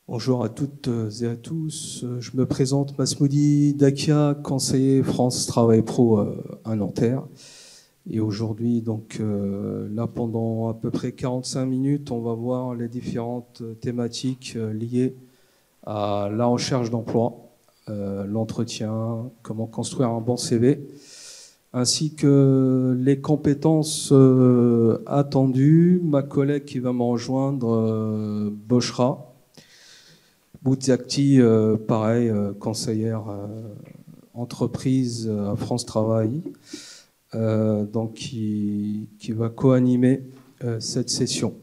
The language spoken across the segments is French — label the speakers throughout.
Speaker 1: Bonjour à toutes et à tous. Je me présente Masmoudi Dakia, conseiller France Travail Pro à Nanterre. Et aujourd'hui, donc là, pendant à peu près 45 minutes, on va voir les différentes thématiques liées à la recherche d'emploi, l'entretien, comment construire un bon CV, ainsi que les compétences attendues. Ma collègue qui va me rejoindre, Boshra Boudziakti, pareil, conseillère entreprise à France Travail, donc qui va co-animer cette session.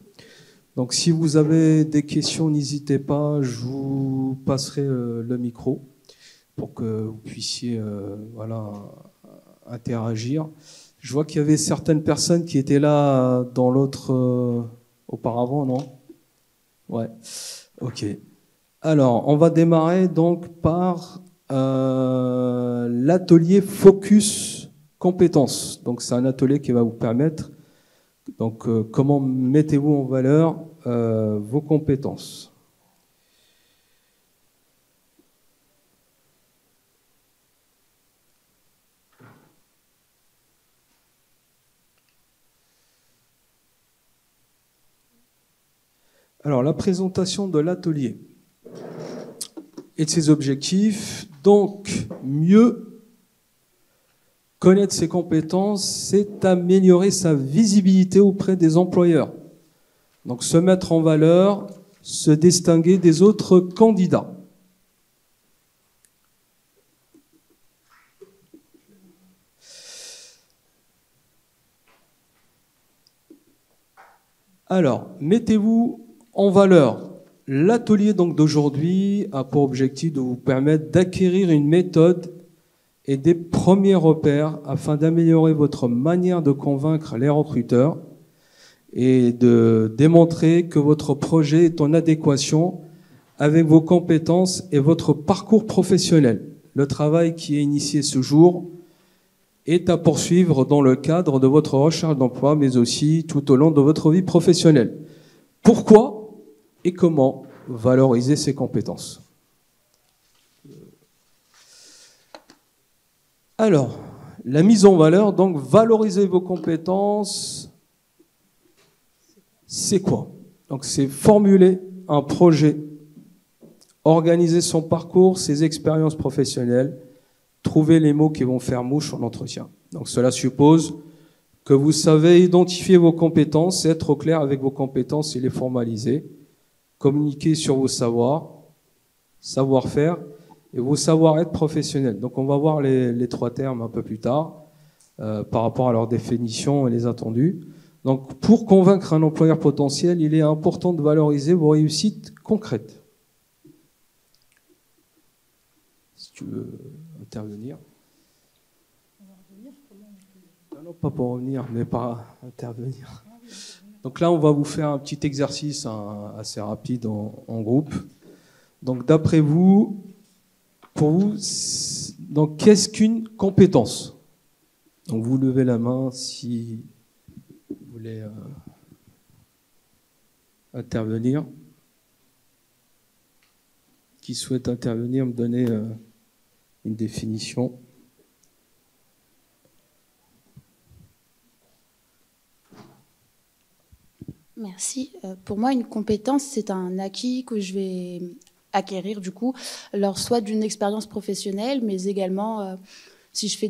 Speaker 1: Donc si vous avez des questions, n'hésitez pas, je vous passerai le micro pour que vous puissiez voilà, interagir. Je vois qu'il y avait certaines personnes qui étaient là dans l'autre auparavant, non? Ouais, ok. Alors, on va démarrer donc par l'atelier Focus Compétences. Donc, c'est un atelier qui va vous permettre, donc, comment mettez-vous en valeur vos compétences. Alors, la présentation de l'atelier et de ses objectifs. Donc, mieux connaître ses compétences, c'est améliorer sa visibilité auprès des employeurs. Donc, se mettre en valeur, se distinguer des autres candidats. Alors, mettez-vous en valeur. L'atelier donc d'aujourd'hui a pour objectif de vous permettre d'acquérir une méthode et des premiers repères afin d'améliorer votre manière de convaincre les recruteurs et de démontrer que votre projet est en adéquation avec vos compétences et votre parcours professionnel. Le travail qui est initié ce jour est à poursuivre dans le cadre de votre recherche d'emploi, mais aussi tout au long de votre vie professionnelle. Pourquoi et comment valoriser ses compétences? Alors, la mise en valeur, donc valoriser vos compétences, c'est quoi? Donc, c'est formuler un projet, organiser son parcours, ses expériences professionnelles, trouver les mots qui vont faire mouche en entretien. Donc, cela suppose que vous savez identifier vos compétences, être au clair avec vos compétences et les formaliser, communiquer sur vos savoirs, savoir-faire et vos savoir-être professionnels. Donc on va voir les trois termes un peu plus tard par rapport à leur définition et les attendus. Donc pour convaincre un employeur potentiel, il est important de valoriser vos réussites concrètes. Si tu veux intervenir. Non, pas pour revenir, mais pas intervenir. Donc là, on va vous faire un petit exercice assez rapide en groupe. Donc d'après vous, pour vous, donc qu'est-ce qu'une compétence? Donc vous levez la main si vous voulez intervenir. Qui souhaite intervenir, me donner une définition.
Speaker 2: Merci. Pour moi, une compétence, c'est un acquis que je vais acquérir du coup, alors soit d'une expérience professionnelle, mais également si je fais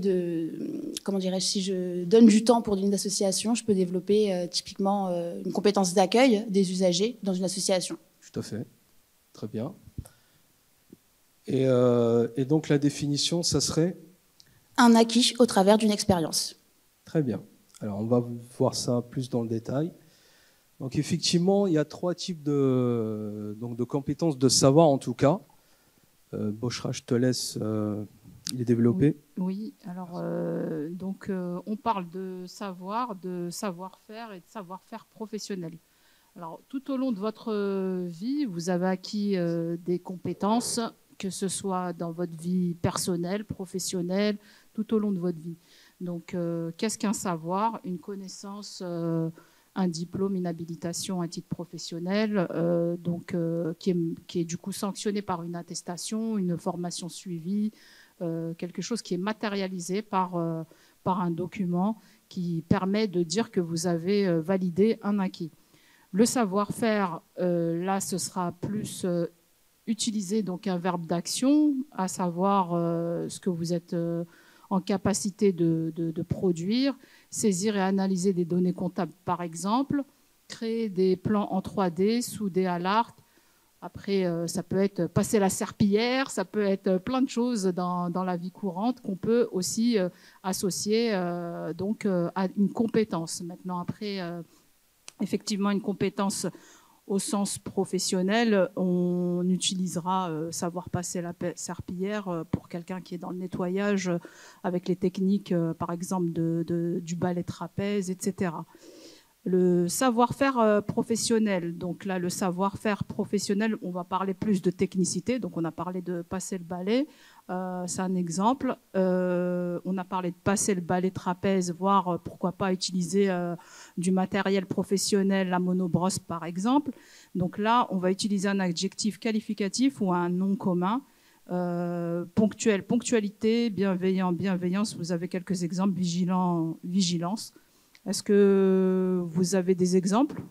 Speaker 2: si je donne du temps pour une association, je peux développer typiquement une compétence d'accueil des usagers dans une association.
Speaker 1: Tout à fait. Très bien. Et donc la définition, ça serait?
Speaker 2: Un acquis au travers d'une expérience.
Speaker 1: Très bien. Alors on va voir ça plus dans le détail. Donc effectivement, il y a trois types de compétences, de savoir en tout cas. Boshra, je te laisse les développer.
Speaker 3: Oui. Alors on parle de savoir-faire et de savoir-faire professionnel. Alors tout au long de votre vie, vous avez acquis des compétences, que ce soit dans votre vie personnelle, professionnelle, tout au long de votre vie. Donc qu'est-ce qu'un savoir? Une connaissance un diplôme, une habilitation, un titre professionnel, qui est du coup sanctionné par une attestation, une formation suivie, quelque chose qui est matérialisé par un document qui permet de dire que vous avez validé un acquis. Le savoir-faire, là, ce sera plus utiliser donc un verbe d'action, à savoir ce que vous êtes en capacité de produire, saisir et analyser des données comptables par exemple, créer des plans en 3D, souder à l'art. Après, ça peut être passer la serpillière, ça peut être plein de choses dans la vie courante qu'on peut aussi associer donc à une compétence. Maintenant, après, effectivement, une compétence au sens professionnel, on utilisera savoir passer la serpillière pour quelqu'un qui est dans le nettoyage avec les techniques, par exemple, du balai trapèze, etc. Le savoir-faire professionnel. Donc là, le savoir-faire professionnel, on va parler plus de technicité. Donc on a parlé de passer le balai, c'est un exemple. On a parlé de passer le balai trapèze, voire pourquoi pas utiliser du matériel professionnel, la monobrosse par exemple. Donc là, on va utiliser un adjectif qualificatif ou un nom commun. Ponctuel, ponctualité, bienveillant, bienveillance. Vous avez quelques exemples, vigilant, vigilance. Est-ce que vous avez des exemples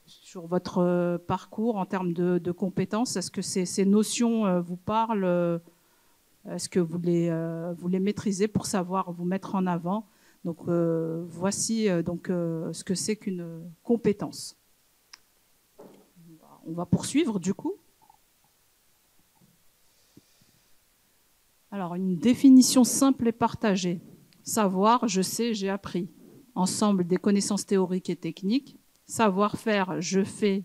Speaker 3: sur votre parcours en termes de compétences? Est-ce que ces notions vous parlent? Est-ce que vous les maîtrisez pour savoir vous mettre en avant? Donc, voici ce que c'est qu'une compétence. On va poursuivre du coup. Alors, une définition simple et partagée. Savoir, je sais, j'ai appris. Ensemble des connaissances théoriques et techniques. Savoir-faire, je sais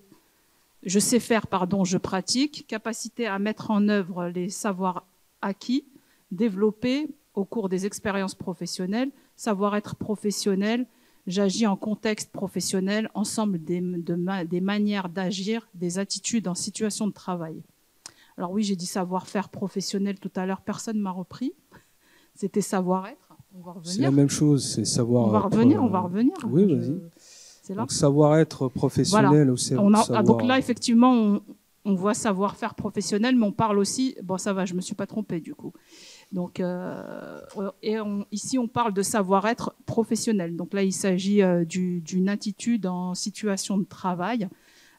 Speaker 3: faire, je pratique. Capacité à mettre en œuvre les savoirs acquis, développés au cours des expériences professionnelles. Savoir-être professionnel, j'agis en contexte professionnel. Ensemble des manières d'agir, des attitudes en situation de travail. Alors oui, j'ai dit savoir-faire professionnel tout à l'heure, personne ne m'a repris. C'était savoir-être. On va revenir.
Speaker 1: C'est la même chose, c'est savoir.
Speaker 3: On va revenir.
Speaker 1: Oui, vas-y.
Speaker 3: C'est là.
Speaker 1: Donc savoir-être professionnel
Speaker 3: voilà.
Speaker 1: ou savoir...
Speaker 3: Donc là, effectivement, on voit savoir-faire professionnel, mais on parle aussi... Bon, ça va, je ne me suis pas trompée du coup. Donc, ici, on parle de savoir-être professionnel. Donc là, il s'agit d'une attitude en situation de travail.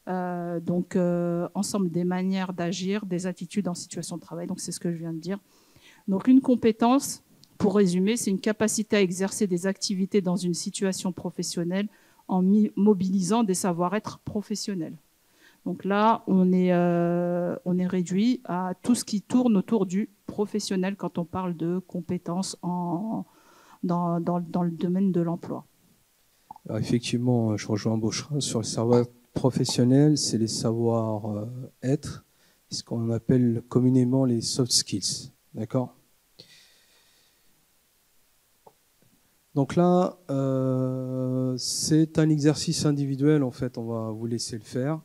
Speaker 3: Ensemble des manières d'agir, des attitudes en situation de travail. Donc, c'est ce que je viens de dire. Donc, une compétence, pour résumer, c'est une capacité à exercer des activités dans une situation professionnelle en mobilisant des savoir-être professionnels. Donc là, on est réduit à tout ce qui tourne autour du professionnel quand on parle de compétences dans le domaine de l'emploi.
Speaker 1: Alors effectivement, je rejoins Beaucherin sur le savoir professionnel, c'est les savoir-être, ce qu'on appelle communément les soft skills. D'accord ? Donc là, c'est un exercice individuel, en fait, on va vous laisser le faire.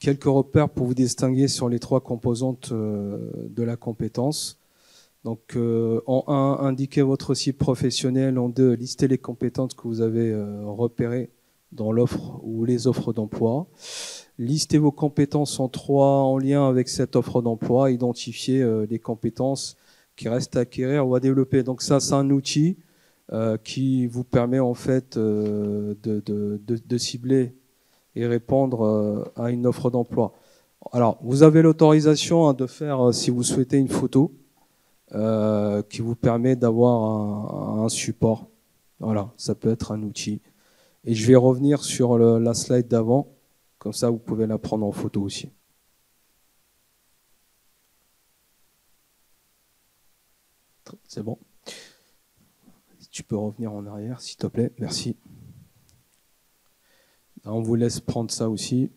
Speaker 1: Quelques repères pour vous distinguer sur les trois composantes de la compétence. Donc, en 1, indiquez votre cible professionnelle. En 2, listez les compétences que vous avez repérées dans l'offre ou les offres d'emploi. Listez vos compétences en 3, en lien avec cette offre d'emploi. Identifiez les compétences qui restent à acquérir ou à développer. Donc ça, c'est un outil qui vous permet en fait de cibler et répondre à une offre d'emploi. Alors, vous avez l'autorisation de faire, si vous souhaitez, une photo qui vous permet d'avoir un support. Voilà, ça peut être un outil. Et je vais revenir sur la slide d'avant, comme ça vous pouvez la prendre en photo aussi. C'est bon. Tu peux revenir en arrière, s'il te plaît. Merci. Là, on vous laisse prendre ça aussi.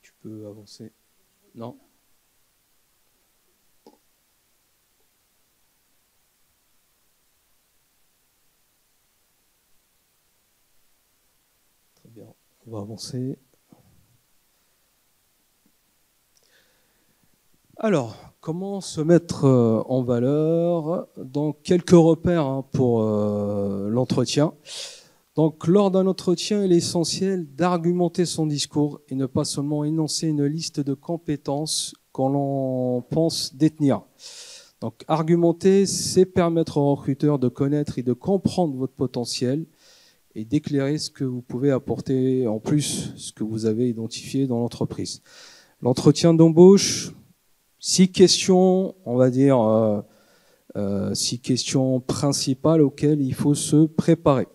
Speaker 1: Tu peux avancer. Non. On va avancer. Alors, comment se mettre en valeur? Donc, quelques repères pour l'entretien. Donc, lors d'un entretien, il est essentiel d'argumenter son discours et ne pas seulement énoncer une liste de compétences qu'on l'on pense détenir. Donc, argumenter, c'est permettre au recruteur de connaître et de comprendre votre potentiel et d'éclairer ce que vous pouvez apporter en plus, ce que vous avez identifié dans l'entreprise. L'entretien d'embauche, 6 questions, on va dire 6 questions principales auxquelles il faut se préparer.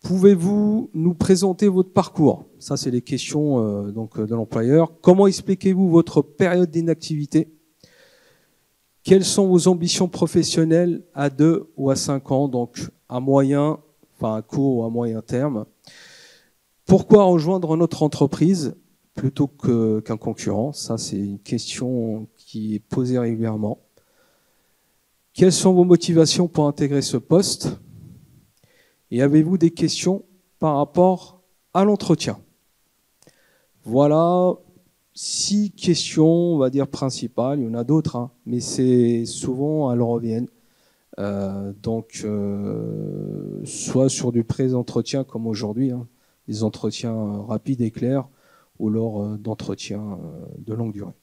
Speaker 1: Pouvez-vous nous présenter votre parcours? Ça, c'est les questions de l'employeur. Comment expliquez-vous votre période d'inactivité? Quelles sont vos ambitions professionnelles à 2 ou à 5 ans, donc à moyen, enfin à court ou à moyen terme? Pourquoi rejoindre notre entreprise plutôt qu'un concurrent? Ça, c'est une question qui est posée régulièrement. Quelles sont vos motivations pour intégrer ce poste? Et avez-vous des questions par rapport à l'entretien? Voilà 6 questions, on va dire, principales. Il y en a d'autres, hein, mais c'est souvent, elles reviennent. Soit sur du pré-entretien comme aujourd'hui, hein, des entretiens rapides et clairs, ou lors d'entretiens de longue durée.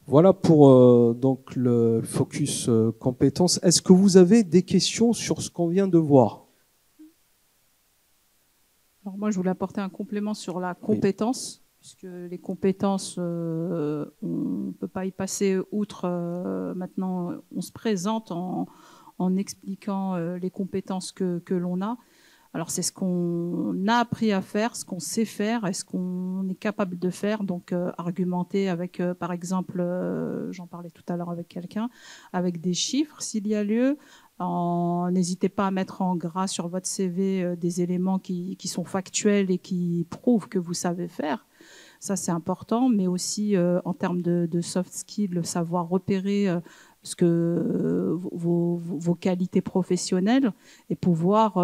Speaker 1: Voilà pour donc le focus compétences. Est-ce que vous avez des questions sur ce qu'on vient de voir?
Speaker 3: Alors moi, je voulais apporter un complément sur la compétence, oui. Puisque les compétences, on ne peut pas y passer outre. Maintenant, on se présente en expliquant les compétences que l'on a. Alors, c'est ce qu'on a appris à faire, ce qu'on sait faire et ce qu'on est capable de faire. Donc, argumenter avec, par exemple, j'en parlais tout à l'heure avec quelqu'un, avec des chiffres, s'il y a lieu. N'hésitez pas à mettre en gras sur votre CV des éléments qui sont factuels et qui prouvent que vous savez faire. Ça, c'est important, mais aussi en termes de soft skills, savoir repérer vos qualités professionnelles et pouvoir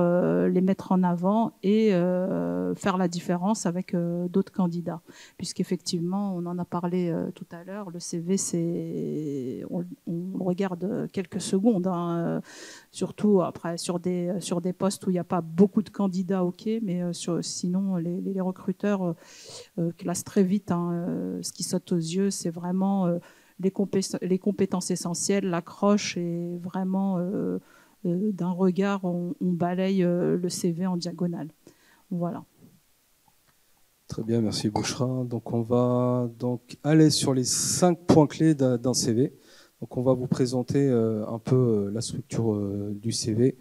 Speaker 3: les mettre en avant et faire la différence avec d'autres candidats. Puisqu'effectivement, on en a parlé tout à l'heure, le CV, on le regarde quelques secondes, hein, surtout après sur des postes où il n'y a pas beaucoup de candidats, ok, mais sinon les recruteurs classent très vite. Hein, ce qui saute aux yeux, c'est vraiment les compétences essentielles, l'accroche et vraiment d'un regard, on balaye le CV en diagonale. Voilà.
Speaker 1: Très bien, merci Bouchra. Donc on va donc aller sur les 5 points clés d'un CV. Donc on va vous présenter un peu la structure du CV.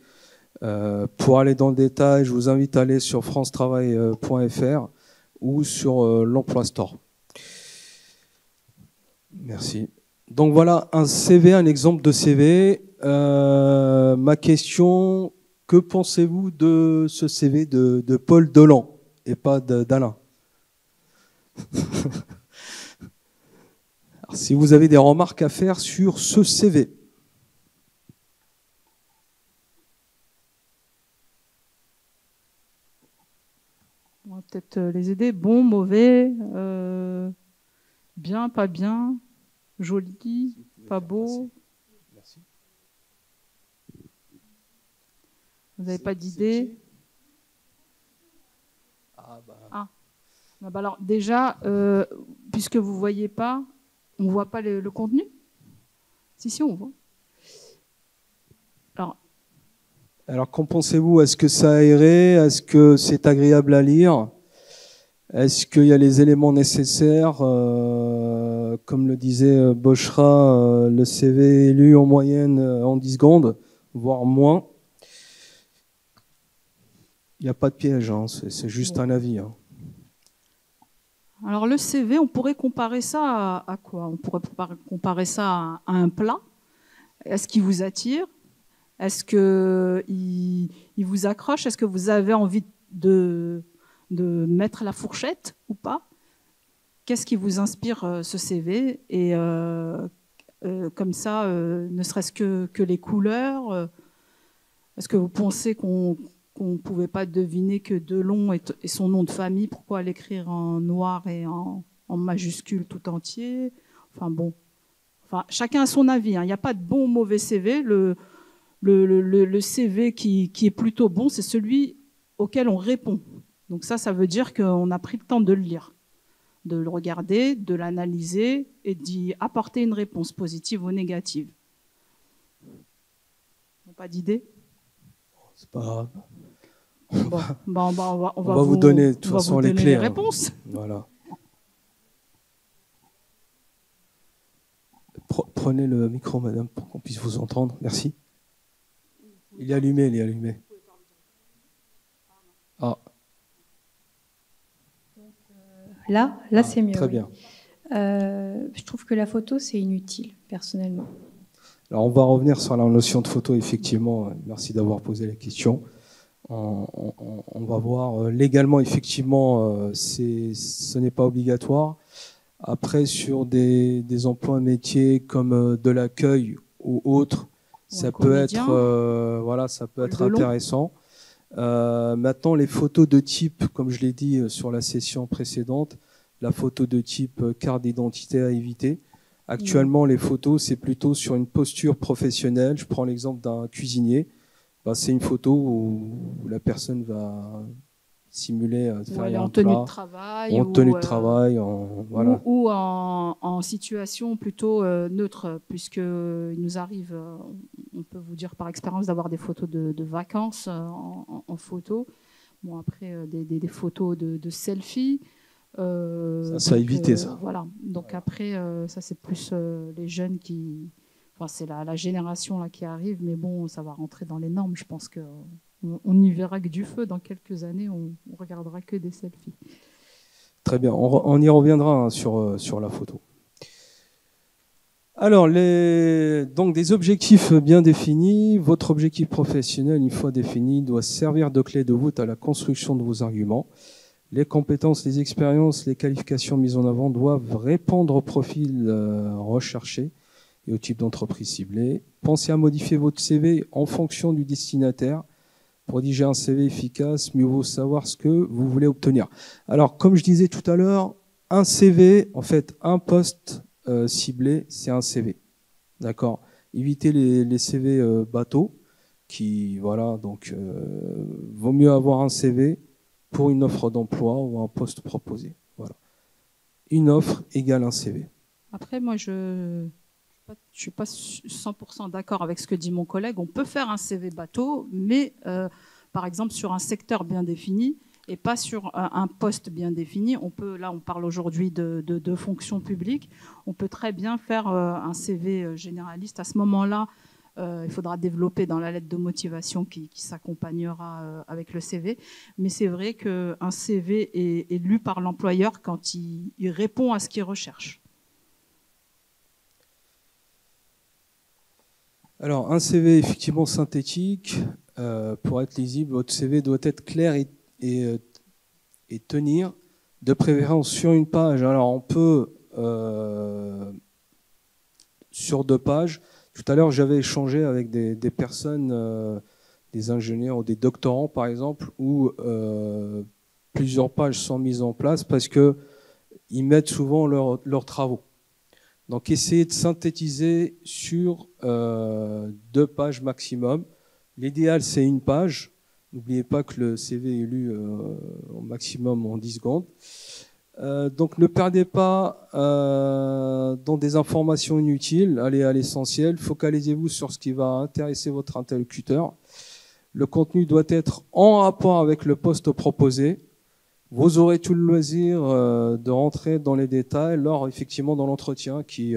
Speaker 1: Pour aller dans le détail, je vous invite à aller sur francetravail.fr ou sur l'Emploi Store. Merci. Donc voilà un CV, un exemple de CV. Ma question, que pensez-vous de ce CV de Paul Delan et pas d'Alain? Alors, si vous avez des remarques à faire sur ce CV.
Speaker 3: On va peut-être les aider. Bon, mauvais, bien, pas bien, joli, pas beau.
Speaker 1: Merci.
Speaker 3: Vous n'avez pas d'idée? Alors déjà, puisque vous ne voyez pas, on ne voit pas le contenu? Si, on voit.
Speaker 1: Alors qu'en pensez-vous? Est-ce que ça a aéré? Est-ce que c'est agréable à lire? Est-ce qu'il y a les éléments nécessaires? Comme le disait Bochra, le CV est lu en moyenne en 10 secondes, voire moins. Il n'y a pas de piège, hein, c'est juste un avis. Hein.
Speaker 3: Alors le CV, on pourrait comparer ça à quoi? On pourrait comparer ça à un plat. Est-ce qu'il vous attire? Est-ce qu'il vous accroche? Est-ce que vous avez envie de mettre la fourchette ou pas? Qu'est-ce qui vous inspire ce CV? Et comme ça, ne serait-ce que les couleurs, est-ce que vous pensez qu'on qu'on ne pouvait pas deviner que Delon est son nom de famille. Pourquoi l'écrire en noir et en majuscule tout entier? Enfin bon, chacun a son avis. Il n'y a pas de bon ou mauvais CV. Le CV qui est plutôt bon, c'est celui auquel on répond. Donc ça veut dire qu'on a pris le temps de le lire, de le regarder, de l'analyser et d'y apporter une réponse positive ou négative. Pas d'idée?
Speaker 1: C'est pas grave.
Speaker 3: On
Speaker 1: va vous donner de toute façon les clés.
Speaker 3: Les réponses.
Speaker 1: Voilà. Prenez le micro, madame, pour qu'on puisse vous entendre. Merci. Il est allumé, il est allumé. Ah.
Speaker 4: Là c'est mieux.
Speaker 1: Très bien.
Speaker 4: Je trouve que la photo, c'est inutile, personnellement.
Speaker 1: Alors, on va revenir sur la notion de photo, effectivement. Merci d'avoir posé la question. On va voir légalement, effectivement, ce n'est pas obligatoire. Après, sur des emplois métiers comme de l'accueil ou autre, ça peut être, ça peut être intéressant. Maintenant, les photos de type, comme je l'ai dit sur la session précédente, la photo de type carte d'identité à éviter. Actuellement, les photos, c'est plutôt sur une posture professionnelle. Je prends l'exemple d'un cuisinier. C'est une photo où la personne va simuler faire
Speaker 3: en tenue de travail, ou en situation plutôt neutre, puisqu'il nous arrive, on peut vous dire par expérience, d'avoir des photos de vacances en photo. Bon, après, des photos de selfie.
Speaker 1: Ça a évité ça.
Speaker 3: Voilà. Donc après, ça c'est plus les jeunes qui... c'est la génération là qui arrive, mais bon, ça va rentrer dans les normes. Je pense qu'on n'y verra que du feu dans quelques années. On regardera que des selfies.
Speaker 1: Très bien. On y reviendra sur la photo. Alors, donc des objectifs bien définis. Votre objectif professionnel, une fois défini, doit servir de clé de voûte à la construction de vos arguments. Les compétences, les expériences, les qualifications mises en avant doivent répondre au profil recherché et au type d'entreprise ciblée. Pensez à modifier votre CV en fonction du destinataire. Pour rédiger un CV efficace, mieux vaut savoir ce que vous voulez obtenir. Alors, comme je disais tout à l'heure, un CV, en fait, un poste ciblé, c'est un CV. D'accord? Évitez les CV bateaux qui, vaut mieux avoir un CV pour une offre d'emploi ou un poste proposé. Voilà. Une offre égale un CV.
Speaker 3: Après, moi, je suis pas 100% d'accord avec ce que dit mon collègue. On peut faire un CV bateau, mais par exemple sur un secteur bien défini et pas sur un poste bien défini. On parle aujourd'hui de fonction publique. On peut très bien faire un CV généraliste. À ce moment-là, il faudra développer dans la lettre de motivation qui s'accompagnera avec le CV. Mais c'est vrai qu'un CV est lu par l'employeur quand il répond à ce qu'il recherche.
Speaker 1: Alors, un CV effectivement synthétique, pour être lisible, votre CV doit être clair et tenir, de préférence sur une page. Alors, on peut, sur 2 pages. Tout à l'heure, j'avais échangé avec des personnes, des ingénieurs ou des doctorants, par exemple, où plusieurs pages sont mises en place parce qu'ils mettent souvent leurs travaux. Donc, essayez de synthétiser sur 2 pages maximum. L'idéal, c'est 1 page. N'oubliez pas que le CV est lu au maximum en 10 secondes. Donc, ne perdez pas dans des informations inutiles. Allez à l'essentiel. Focalisez-vous sur ce qui va intéresser votre interlocuteur. Le contenu doit être en rapport avec le poste proposé. Vous aurez tout le loisir de rentrer dans les détails lors, effectivement, dans l'entretien qui,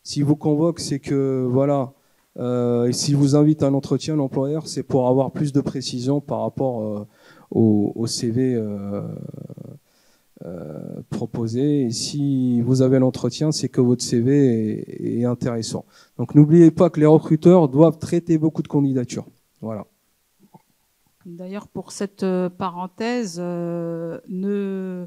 Speaker 1: s'il vous convoque, c'est que, voilà, et s'il vous invite à un entretien, l'employeur, c'est pour avoir plus de précision par rapport au CV proposé. Et si vous avez l'entretien, c'est que votre CV est intéressant. Donc, n'oubliez pas que les recruteurs doivent traiter beaucoup de candidatures. Voilà.
Speaker 3: D'ailleurs, pour cette parenthèse, ne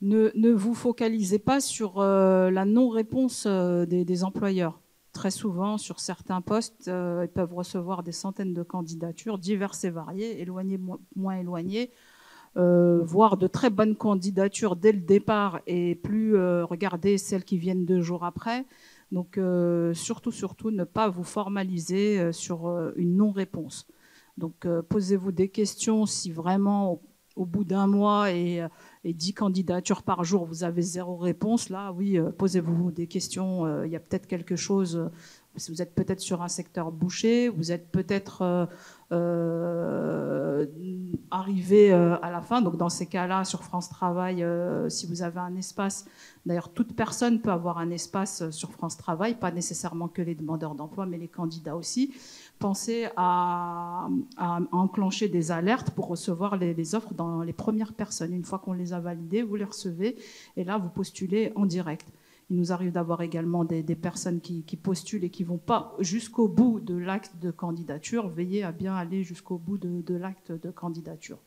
Speaker 3: vous focalisez pas sur la non-réponse des employeurs. très souvent, sur certains postes, ils peuvent recevoir des centaines de candidatures diverses et variées, éloignées, moins éloignées, voire de très bonnes candidatures dès le départ et plus regarder celles qui viennent 2 jours après. Donc, surtout, ne pas vous formaliser sur une non-réponse. Donc, posez-vous des questions si vraiment, au bout d'un mois et 10 candidatures par jour, vous avez 0 réponse. Là, oui, posez-vous des questions. Il y a peut-être quelque chose. Vous êtes peut-être sur un secteur bouché, vous êtes peut-être arrivé à la fin. Donc, dans ces cas-là, sur France Travail, si vous avez un espace, d'ailleurs, toute personne peut avoir un espace sur France Travail, pas nécessairement que les demandeurs d'emploi, mais les candidats aussi. Pensez à enclencher des alertes pour recevoir les offres dans les premières personnes. Une fois qu'on les a validées, vous les recevez et là, vous postulez en direct. Il nous arrive d'avoir également des personnes qui postulent et qui ne vont pas jusqu'au bout de l'acte de candidature. Veillez à bien aller jusqu'au bout de l'acte de candidature.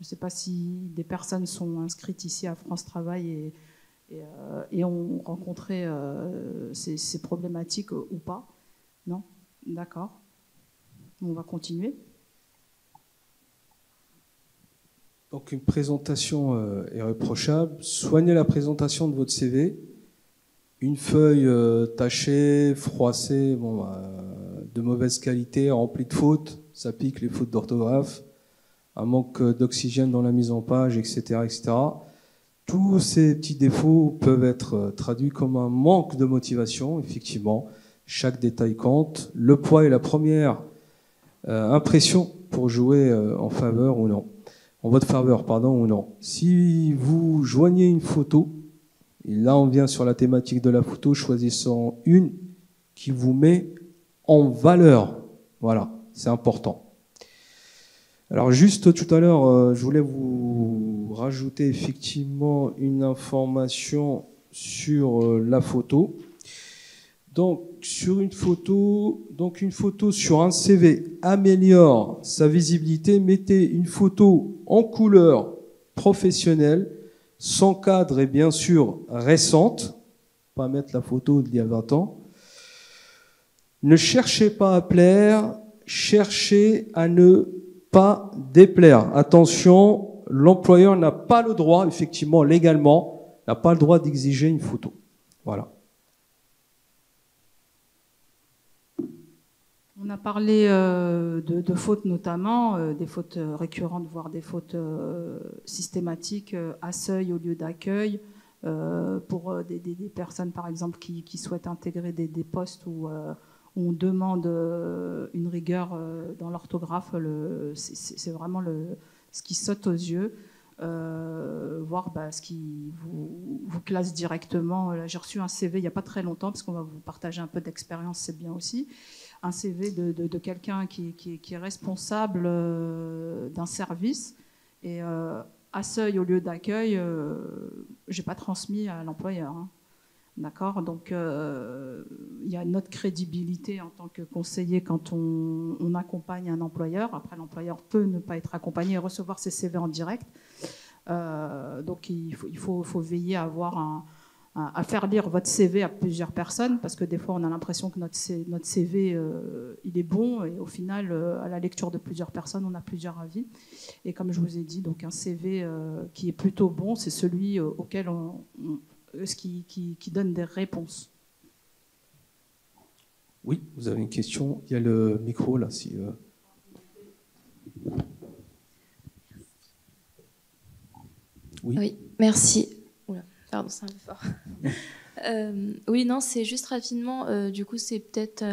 Speaker 3: Je ne sais pas si des personnes sont inscrites ici à France Travail et ont rencontré ces problématiques ou pas. Non ? D'accord. On va continuer.
Speaker 1: Donc une présentation est réprochable. Soignez la présentation de votre CV. Une feuille tachée, froissée, de mauvaise qualité, remplie de fautes, ça pique les fautes d'orthographe, un manque d'oxygène dans la mise en page, etc., etc. Tous ces petits défauts peuvent être traduits comme un manque de motivation, effectivement. Chaque détail compte. Le poids est la première impression pour jouer en faveur ou non. En votre faveur, pardon, ou non. Si vous joignez une photo, et là on vient sur la thématique de la photo, choisissant une qui vous met en valeur. Voilà, c'est important. Alors juste tout à l'heure, je voulais vous rajouter effectivement une information sur la photo. Donc une photo sur un CV améliore sa visibilité. Mettez une photo en couleur professionnelle, sans cadre et bien sûr récente. Pas mettre la photo d'il y a 20 ans. Ne cherchez pas à plaire, cherchez à ne pas déplaire. Attention, l'employeur n'a pas le droit, effectivement, légalement, n'a pas le droit d'exiger une photo. Voilà.
Speaker 3: On a parlé de fautes notamment, des fautes récurrentes, voire des fautes systématiques à seuil au lieu d'accueil, pour des personnes par exemple qui souhaitent intégrer des postes où on demande une rigueur dans l'orthographe. C'est vraiment ce qui saute aux yeux, voire ce qui vous classe directement. Là, j'ai reçu un CV il n'y a pas très longtemps, parce qu'on va vous partager un peu d'expérience, c'est bien aussi. Un CV de quelqu'un qui est responsable d'un service et à seuil au lieu d'accueil, j'ai pas transmis à l'employeur. Hein. D'accord ? Donc il y a notre crédibilité en tant que conseiller quand on accompagne un employeur. Après, l'employeur peut ne pas être accompagné et recevoir ses CV en direct. Donc il faut veiller à avoir à faire lire votre CV à plusieurs personnes, parce que des fois on a l'impression que notre CV il est bon, et au final à la lecture de plusieurs personnes on a plusieurs avis. Et comme je vous ai dit, donc un CV qui est plutôt bon, c'est celui auquel qui donne des réponses.
Speaker 1: Oui, vous avez une question. Il y a le micro là.
Speaker 5: Oui, merci. Oula, pardon, c'est un peu fort. Oui, non, c'est juste rapidement. Du coup, c'est peut-être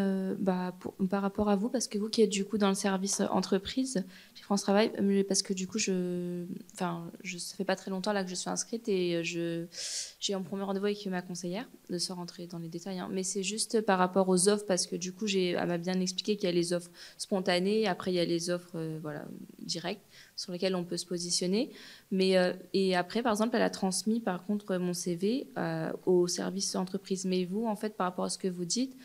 Speaker 5: par rapport à vous, parce que vous qui êtes du coup dans le service entreprise chez France Travail, parce que du coup, ça fait pas très longtemps là que je suis inscrite et j'ai un premier rendez-vous avec ma conseillère, de se rentrer dans les détails, hein, mais c'est juste par rapport aux offres, parce que du coup, elle m'a bien expliqué qu'il y a les offres spontanées, après il y a les offres directes sur lesquelles on peut se positionner. Mais et après, par exemple, elle a transmis par contre mon CV au service entreprise. Mais vous, en fait, par rapport à ce que vous dites,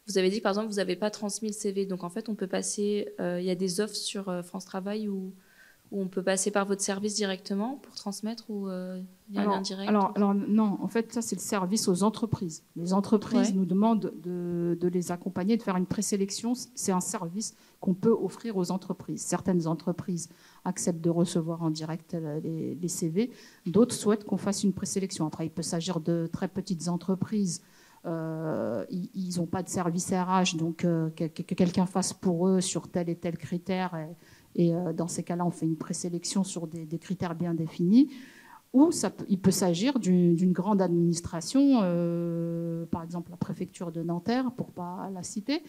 Speaker 5: vous avez dit que par exemple, vous n'avez pas transmis le CV. Donc en fait, on peut passer. Il y a des offres sur France Travail où Ou on peut passer par votre service directement pour transmettre ou il y a un lien direct?
Speaker 3: Alors, non, en fait, ça c'est le service aux entreprises. Les entreprises nous demandent de les accompagner, de faire une présélection. C'est un service qu'on peut offrir aux entreprises. Certaines entreprises acceptent de recevoir en direct les CV. D'autres souhaitent qu'on fasse une présélection. Après, il peut s'agir de très petites entreprises. Ils n'ont pas de service RH, donc que quelqu'un fasse pour eux sur tel et tel critère. Et dans ces cas-là, on fait une présélection sur des critères bien définis. Ou il peut s'agir d'une grande administration, par exemple la préfecture de Nanterre, pour ne pas la citer.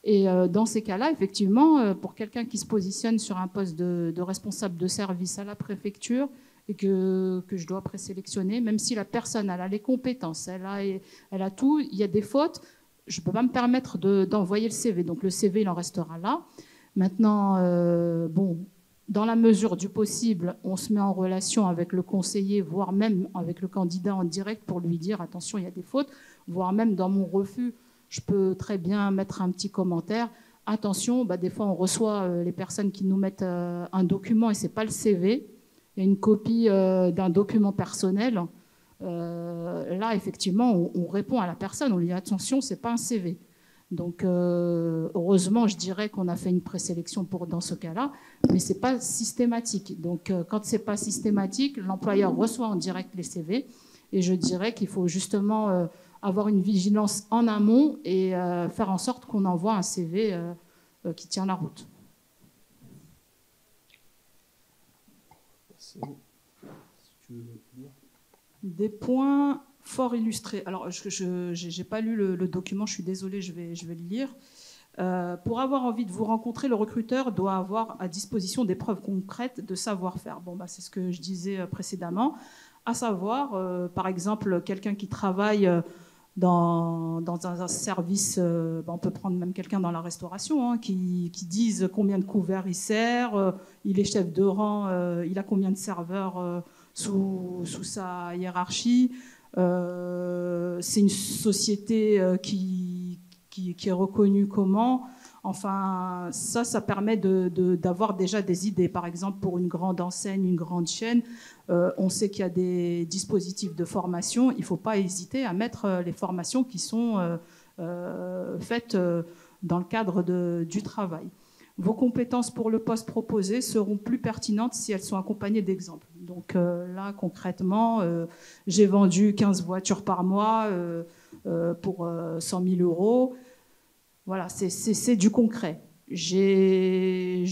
Speaker 3: Et dans ces cas-là, effectivement, pour quelqu'un qui se positionne sur un poste de responsable de service à la préfecture et que je dois présélectionner, même si la personne elle a les compétences, elle a tout, il y a des fautes, je ne peux pas me permettre d'envoyer le CV. Donc le CV, il en restera là. Maintenant, dans la mesure du possible, on se met en relation avec le conseiller, voire même avec le candidat en direct pour lui dire attention, il y a des fautes, voire même dans mon refus, je peux très bien mettre un petit commentaire. Attention, des fois on reçoit les personnes qui nous mettent un document et c'est pas le CV, il y a une copie d'un document personnel. Là, effectivement, on répond à la personne, on lui dit attention, c'est pas un CV. Donc, heureusement, je dirais qu'on a fait une présélection dans ce cas-là, mais c'est pas systématique. Donc, quand c'est pas systématique, l'employeur reçoit en direct les CV, et je dirais qu'il faut justement avoir une vigilance en amont et faire en sorte qu'on envoie un CV qui tient la route. Des points fort illustré. Alors, je n'ai pas lu le document, je suis désolée, je vais le lire. Pour avoir envie de vous rencontrer, le recruteur doit avoir à disposition des preuves concrètes de savoir-faire. C'est ce que je disais précédemment. À savoir, par exemple, quelqu'un qui travaille dans un service, on peut prendre même quelqu'un dans la restauration, qui dise combien de couverts il sert, il est chef de rang, il a combien de serveurs sous sa hiérarchie. C'est une société qui est reconnue comment. Enfin, ça permet d'avoir déjà des idées. Par exemple, pour une grande enseigne, une grande chaîne, on sait qu'il y a des dispositifs de formation. Il ne faut pas hésiter à mettre les formations qui sont faites dans le cadre du travail. Vos compétences pour le poste proposé seront plus pertinentes si elles sont accompagnées d'exemples. Donc là, concrètement, j'ai vendu 15 voitures par mois pour 100 000 euros. Voilà, c'est du concret. Je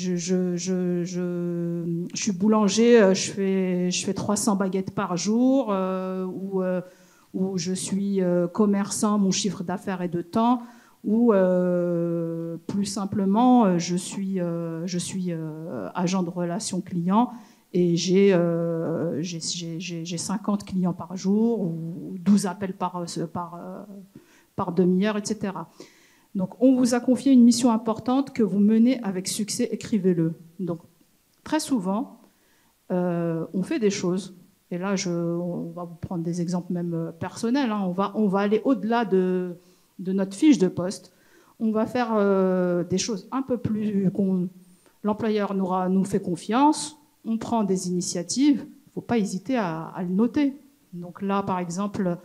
Speaker 3: suis boulanger, je fais 300 baguettes par jour, ou je suis commerçant, mon chiffre d'affaires est de temps, ou plus simplement, je suis agent de relations clients et j'ai 50 clients par jour ou 12 appels par demi-heure, etc. Donc, on vous a confié une mission importante que vous menez avec succès, écrivez-le. Donc, très souvent, on fait des choses, et là, on va vous prendre des exemples même personnels, on va aller au-delà de notre fiche de poste. On va faire des choses un peu plus... L'employeur nous fait confiance, on prend des initiatives, il ne faut pas hésiter à le noter. Donc là, par exemple,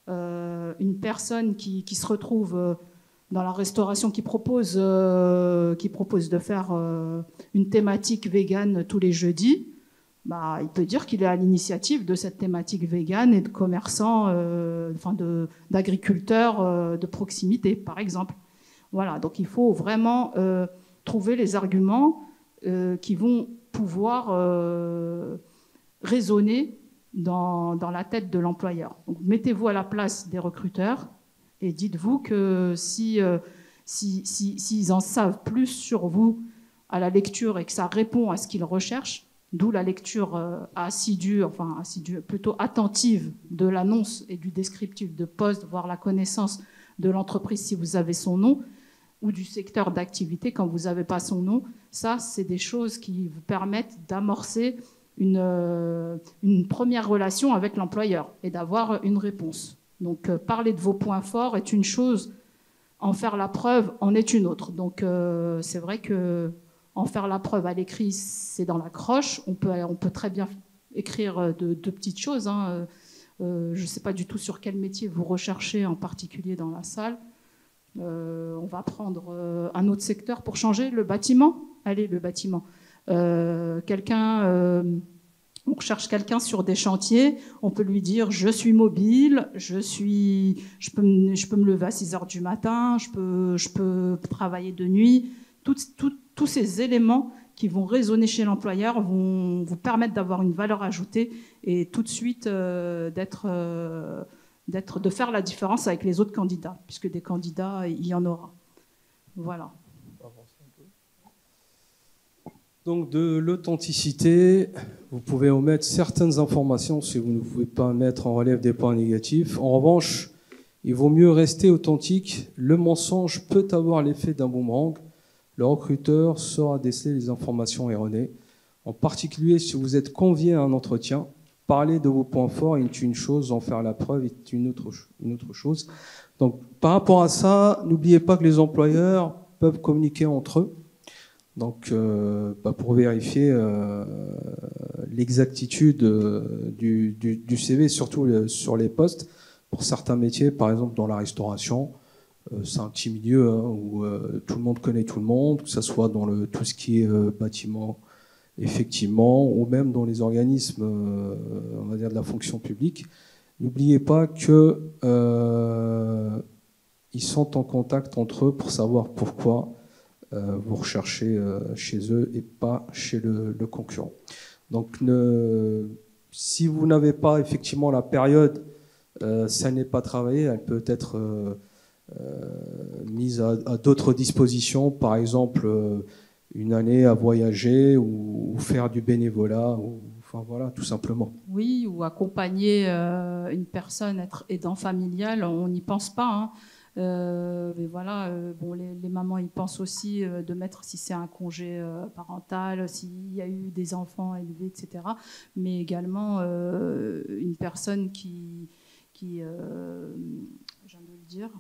Speaker 3: une personne qui se retrouve dans la restauration qui propose de faire une thématique végane tous les jeudis, il peut dire qu'il est à l'initiative de cette thématique végane et de commerçants, d'agriculteurs de proximité, par exemple. Voilà, donc il faut vraiment trouver les arguments qui vont pouvoir résonner dans la tête de l'employeur. Donc mettez-vous à la place des recruteurs et dites-vous que s'ils en savent plus sur vous à la lecture et que ça répond à ce qu'ils recherchent, d'où la lecture assidue, plutôt attentive de l'annonce et du descriptif de poste, voire la connaissance de l'entreprise si vous avez son nom, ou du secteur d'activité quand vous n'avez pas son nom. Ça, c'est des choses qui vous permettent d'amorcer une première relation avec l'employeur et d'avoir une réponse. Donc, parler de vos points forts est une chose, en faire la preuve en est une autre. Donc, c'est vrai que en faire la preuve à l'écrit, c'est dans la croche. On peut très bien écrire de petites choses. Hein. Je ne sais pas du tout sur quel métier vous recherchez en particulier dans la salle. On va prendre un autre secteur pour changer. Le bâtiment. Allez, le bâtiment. On cherche quelqu'un sur des chantiers. On peut lui dire je suis mobile, je peux me lever à 6 heures du matin, je peux travailler de nuit. Tous ces éléments qui vont résonner chez l'employeur vont vous permettre d'avoir une valeur ajoutée et tout de suite de faire la différence avec les autres candidats, puisque des candidats, il y en aura. Voilà.
Speaker 1: Donc de l'authenticité, vous pouvez omettre certaines informations si vous ne pouvez pas mettre en relief des points négatifs. En revanche, il vaut mieux rester authentique. Le mensonge peut avoir l'effet d'un boomerang. Le recruteur saura déceler les informations erronées. En particulier, si vous êtes convié à un entretien, parler de vos points forts est une chose, en faire la preuve est une autre chose. Donc, par rapport à ça, n'oubliez pas que les employeurs peuvent communiquer entre eux. Donc, pour vérifier l'exactitude du CV, surtout sur les postes, pour certains métiers, par exemple dans la restauration, c'est un petit milieu où tout le monde connaît tout le monde, que ce soit dans tout ce qui est bâtiment, effectivement, ou même dans les organismes, on va dire de la fonction publique. N'oubliez pas que ils sont en contact entre eux pour savoir pourquoi vous recherchez chez eux et pas chez le concurrent. Donc, si vous n'avez pas effectivement la période, ça n'est pas travaillé, elle peut être mise à d'autres dispositions, par exemple une année à voyager ou faire du bénévolat, enfin voilà, tout simplement.
Speaker 3: Oui, ou accompagner une personne, être aidant familial, on n'y pense pas. Hein. Mais voilà, les mamans y pensent aussi de mettre si c'est un congé parental, s'il y a eu des enfants élevés, etc. Mais également une personne qui je viens de le dire,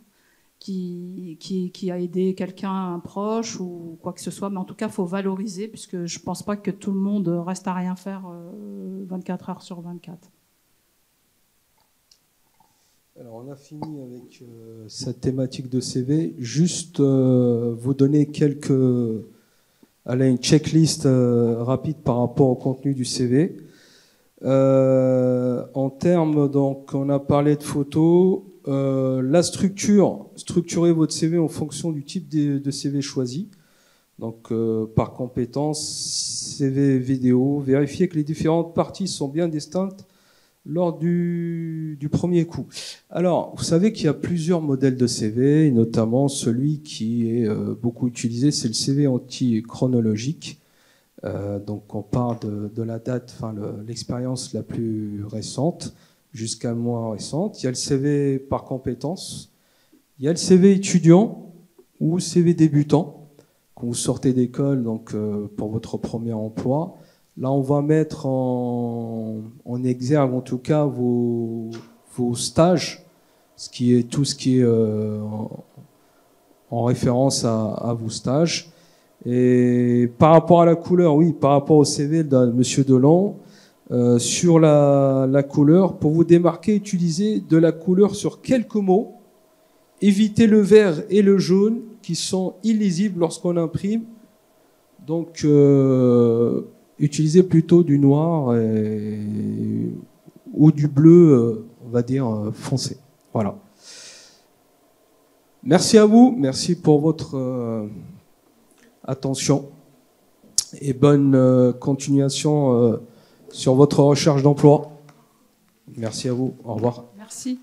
Speaker 3: qui a aidé quelqu'un, un proche ou quoi que ce soit. Mais en tout cas, il faut valoriser, puisque je ne pense pas que tout le monde reste à rien faire 24 heures sur 24.
Speaker 1: Alors, on a fini avec cette thématique de CV. Juste vous donner une checklist rapide par rapport au contenu du CV. En termes, donc, on a parlé de photos. La structurez votre CV en fonction du type de CV choisi. Donc, par compétence, CV vidéo. Vérifiez que les différentes parties sont bien distinctes lors du premier coup. Alors, vous savez qu'il y a plusieurs modèles de CV, et notamment celui qui est beaucoup utilisé, c'est le CV anti-chronologique. Donc, on part de la date, enfin l'expérience la plus récente jusqu'à moins récente. Il y a le CV par compétence, il y a le CV étudiant ou CV débutant, quand vous sortez d'école, donc pour votre premier emploi. Là, on va mettre en exergue, en tout cas, vos stages, tout ce qui est en référence à vos stages. Et par rapport à la couleur, oui, par rapport au CV de Monsieur Delon, sur la couleur, pour vous démarquer, utilisez de la couleur sur quelques mots. Évitez le vert et le jaune qui sont illisibles lorsqu'on imprime. Donc, utilisez plutôt du noir ou du bleu, on va dire, foncé. Voilà. Merci à vous. Merci pour votre attention. Et bonne continuation sur votre recherche d'emploi. Merci à vous. Au revoir.
Speaker 3: Merci.